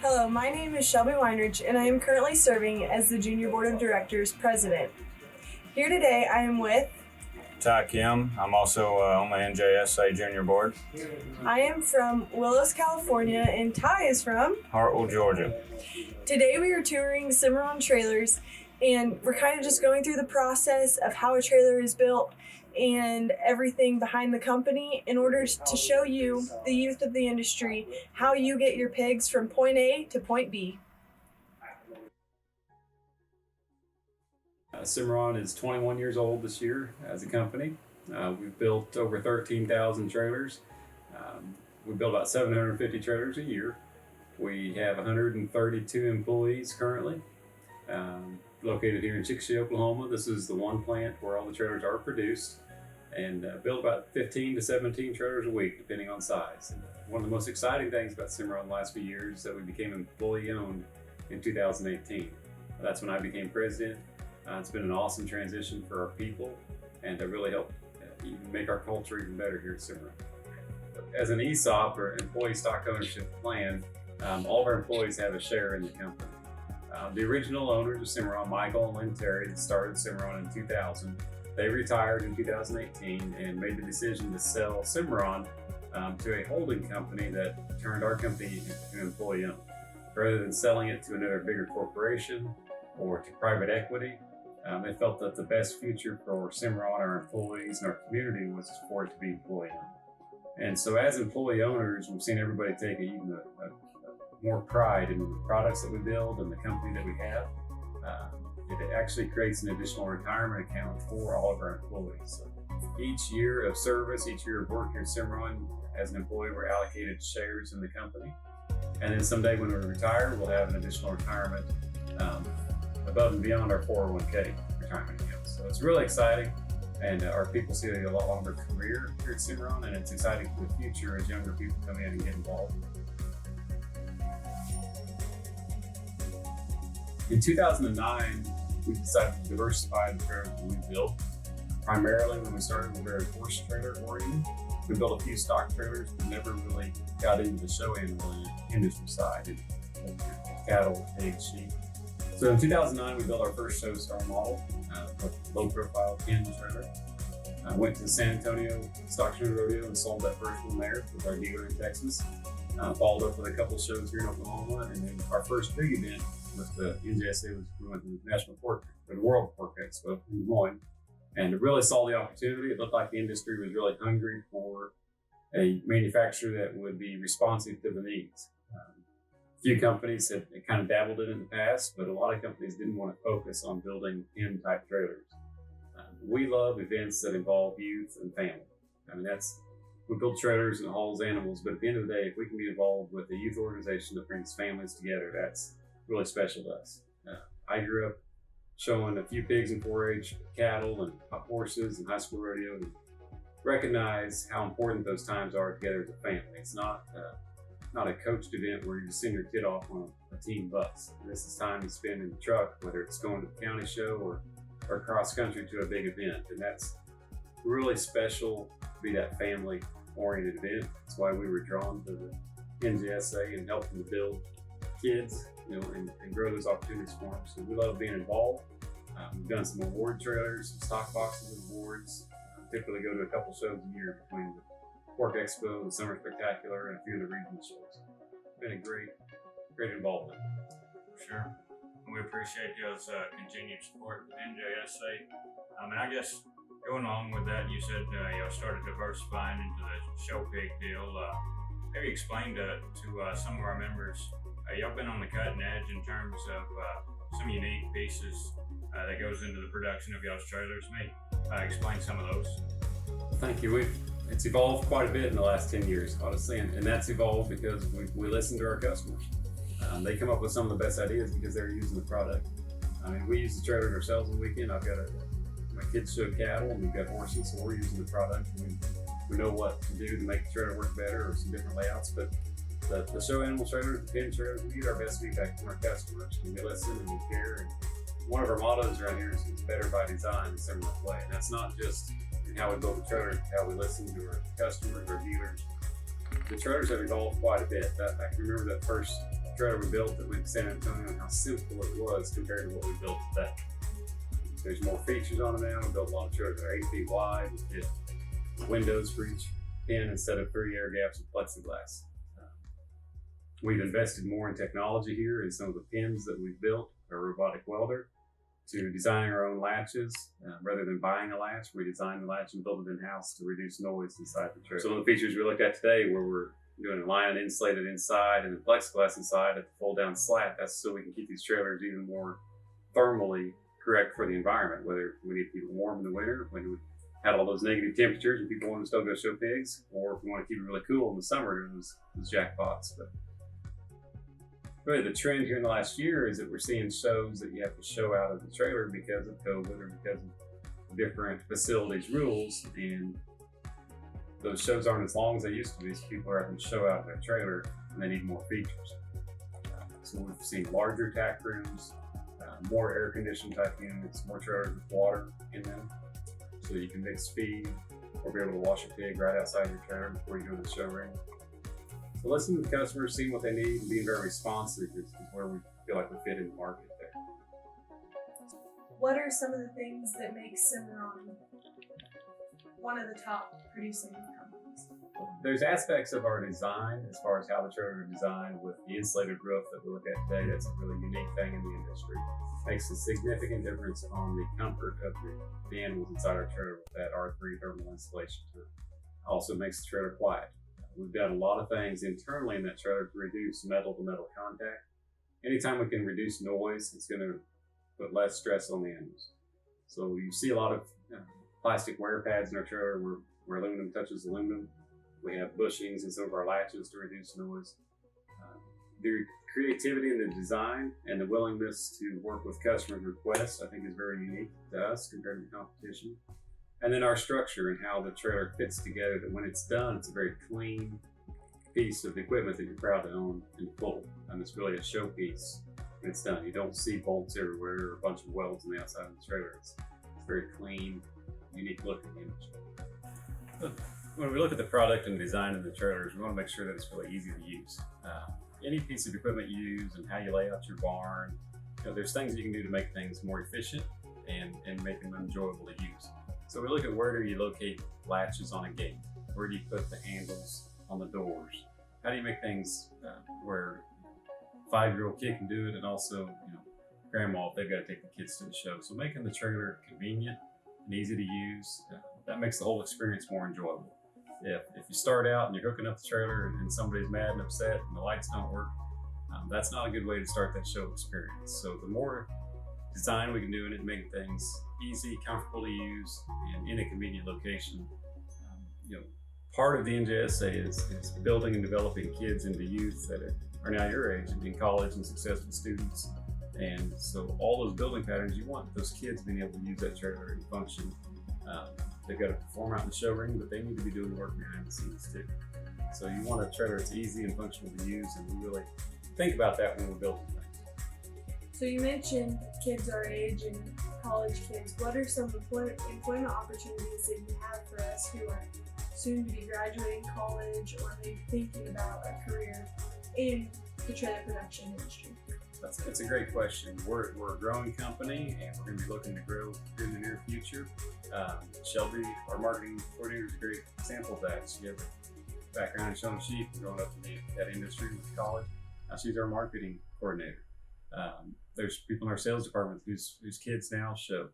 Hello, my name is Shelby Weinrich, and I am currently serving as the Junior Board of Directors President. Here today, I am with Ty Kim. I'm also on the NJSA Junior Board. I am from Willis, California, and Ty is from Hartwell, Georgia. Today we are touring Cimarron trailers, and we're kind of just going through the process of how a trailer is built and everything behind the company in order to show you, the youth of the industry, how you get your pigs from point A to point B. Cimarron is 21 years old this year as a company. We've built over 13,000 trailers. We build about 750 trailers a year. We have 132 employees currently, located here in Chickasha, Oklahoma. This is the one plant where all the trailers are produced, and build about 15 to 17 trailers a week, depending on size. And one of the most exciting things about Cimarron the last few years is that we became employee-owned in 2018. That's when I became president. It's been an awesome transition for our people, and it really helped make our culture even better here at Cimarron. As an ESOP, or Employee Stock Ownership Plan, all of our employees have a share in the company. The original owners of Cimarron, Michael and Lynn Terry, that started Cimarron in 2000, they retired in 2018 and made the decision to sell Cimarron to a holding company that turned our company into employee-owned. Rather than selling it to another bigger corporation or to private equity, they felt that the best future for Cimarron, our employees, and our community was for it to be employee-owned. And so as employee owners, we've seen everybody take even more pride in the products that we build and the company that we have. It actually creates an additional retirement account for all of our employees. So each year of service, each year of work here at Cimarron, as an employee, we're allocated shares in the company. And then someday when we retire, we'll have an additional retirement above and beyond our 401k retirement account. So it's really exciting, and our people see a lot longer career here at Cimarron, and it's exciting for the future as younger people come in and get involved. In 2009, we decided to diversify the trailers that we built. Primarily when we started, we were very horse trailer oriented. We built a few stock trailers, but never really got into the show animal industry side, cattle, pigs, sheep. So in 2009, we built our first show star model, a low profile 10 trailer. I went to San Antonio Stock Show Rodeo and sold that first one there with our dealer in Texas. Followed up with a couple shows here in Oklahoma, and then our first big event with the NJSA was we went to the World Pork Expo in Des Moines, and it really saw the opportunity. It looked like the industry was really hungry for a manufacturer that would be responsive to the needs. A few companies had kind of dabbled in the past, but a lot of companies didn't want to focus on building pen-type trailers. We love events that involve youth and family. I mean, we build trailers and hauls animals, but at the end of the day, if we can be involved with a youth organization that brings families together, that's really special to us. I grew up showing a few pigs and 4-H cattle and horses and high school rodeo, and recognize how important those times are together as a family. It's not a coached event where you just send your kid off on a team bus. This is time you spend in the truck, whether it's going to the county show or cross country to a big event. And that's really special to be that family oriented event. That's why we were drawn to the NJSA and helping to build kids, and grow those opportunities for them. So we love being involved. We've done some award trailers, some stock boxes of awards. Typically go to a couple shows a year between the Pork Expo, the Summer Spectacular, and a few of the regional shows. It's been a great involvement. Sure. We appreciate y'all's continued support with NJSA. And I guess going along with that, you said y'all started diversifying into the show pig deal. Maybe explain to some of our members, y'all been on the cutting edge in terms of some unique pieces that goes into the production of y'all's trailers. Maybe explain some of those. Thank you. It's evolved quite a bit in the last 10 years, honestly, and that's evolved because we listen to our customers. They come up with some of the best ideas because they're using the product. I mean, we use the trailers ourselves on the weekend. My kids show cattle, and we've got horses, so we're using the product. We know what to do to make the trailer work better, or some different layouts. But the show animal trailers, the pen trailers, we get our best feedback from our customers, and we listen and we care. And one of our mottos around here is better by design and similar play. And that's not just in how we build the trailer, how we listen to our customers, our dealers. The trailers have evolved quite a bit. I can remember that first trailer we built that went to San Antonio and how simple it was compared to what we built today. There's more features on it now. We built a lot of trailers that are 8 feet wide with windows for each pin instead of 3 air gaps with plexiglass. We've invested more in technology here, and some of the pins that we've built are robotic welder to designing our own latches. Rather than buying a latch, we design the latch and build it in-house to reduce noise inside the trailer. Some of the features we looked at today, where we're doing a line insulated inside and then plexiglass inside at the fold-down slat, that's so we can keep these trailers even more thermally correct for the environment, whether we need to keep it warm in the winter, when we had all those negative temperatures and people want to still go show pigs, or if we want to keep it really cool in the summer, those jackpots. But really the trend here in the last year is that we're seeing shows that you have to show out of the trailer because of COVID or because of different facilities rules, and those shows aren't as long as they used to be, so people are having to show out of their trailer and they need more features. So we've seen larger tack rooms, more air conditioned type units, more trailers with water in them, so you can mix feed or be able to wash a pig right outside your trailer before you go to the show ring. So listening to the customers, seeing what they need, and being very responsive is where we feel like we fit in the market there. What are some of the things that make Cimarron one of the top producing companies? There's aspects of our design as far as how the trailer is designed with the insulated roof that we look at today. That's a really unique thing in the industry. Makes a significant difference on the comfort of the animals inside our trailer with that R3 thermal insulation to it. Also makes the trailer quiet. We've done a lot of things internally in that trailer to reduce metal-to-metal contact. Anytime we can reduce noise, it's going to put less stress on the animals. So you see a lot of plastic wear pads in our trailer where aluminum touches aluminum. We have bushings in some of our latches to reduce noise. The creativity in the design and the willingness to work with customers' requests, I think, is very unique to us compared to the competition. And then our structure and how the trailer fits together, that when it's done, it's a very clean piece of equipment that you're proud to own in full. And it's really a showpiece when it's done. You don't see bolts everywhere or a bunch of welds on the outside of the trailer. It's very clean, unique looking image. When we look at the product and design of the trailers, we want to make sure that it's really easy to use. Any piece of equipment you use and how you lay out your barn, there's things you can do to make things more efficient and make them enjoyable to use. So we look at where do you locate latches on a gate? Where do you put the handles on the doors? How do you make things where a 5-year-old kid can do it, and also, grandma, if they've got to take the kids to the show. So making the trailer convenient and easy to use, that makes the whole experience more enjoyable. If you start out and you're hooking up the trailer and somebody's mad and upset and the lights don't work, that's not a good way to start that show experience. So the more design we can do in it, making things easy, comfortable to use, and in a convenient location. Part of the NJSA is building and developing kids into youth that are now your age and in college and successful students. And so all those building patterns, you want those kids being able to use that trailer and function. They've got to perform out in the show ring, but they need to be doing the work behind the scenes too. So you want a trailer that's easy and functional to use, and we really think about that when we're building things. So you mentioned kids our age and college kids. What are some employment opportunities that you have for us who are soon to be graduating college or maybe thinking about a career in the trailer production industry? That's a great question. We're a growing company, and we're going to be looking to grow in the near future. Shelby, our marketing coordinator, is a great example of that. She has a background in showing sheep and growing up in that industry with college. She's our marketing coordinator. There's people in our sales department whose kids now show.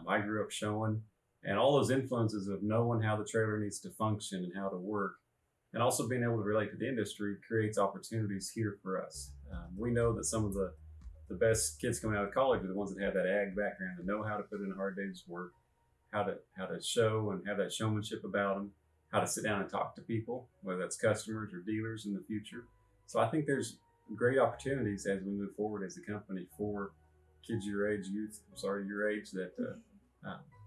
I grew up showing, and all those influences of knowing how the trailer needs to function and how to work, and also being able to relate to the industry creates opportunities here for us. We know that some of the best kids coming out of college are the ones that have that ag background, that know how to put in a hard day's work, how to show and have that showmanship about them, how to sit down and talk to people, whether that's customers or dealers in the future. So I think there's great opportunities as we move forward as a company for kids your age, that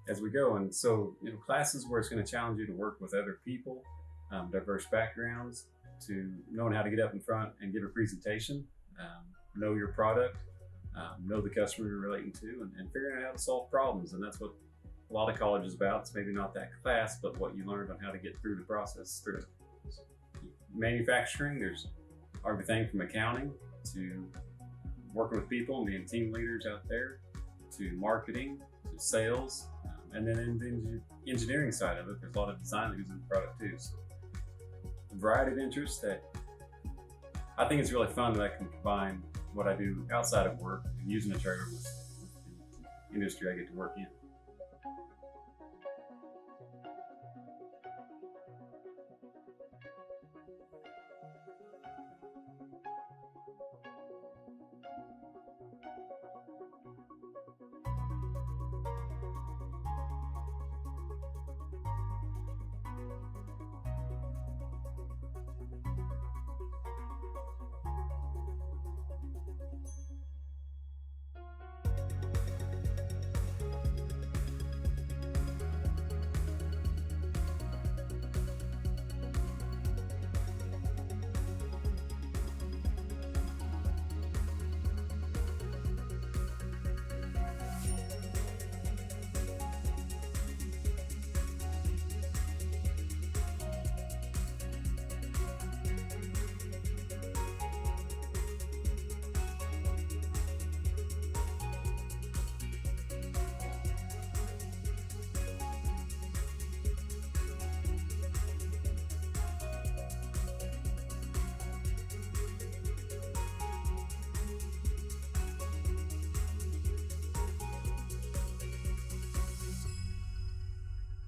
as we go. And so, classes where it's going to challenge you to work with other people, diverse backgrounds, to knowing how to get up in front and give a presentation, know your product, know the customer you're relating to, and figuring out how to solve problems. And that's what a lot of college is about. It's maybe not that class, but what you learned on how to get through the process through it. Manufacturing, there's everything from accounting to working with people and being team leaders out there, to marketing, to sales, and then in the engineering side of it, there's a lot of design that goes into the product too. So a variety of interests that I think it's really fun that I can combine what I do outside of work and using a trailer with the industry I get to work in.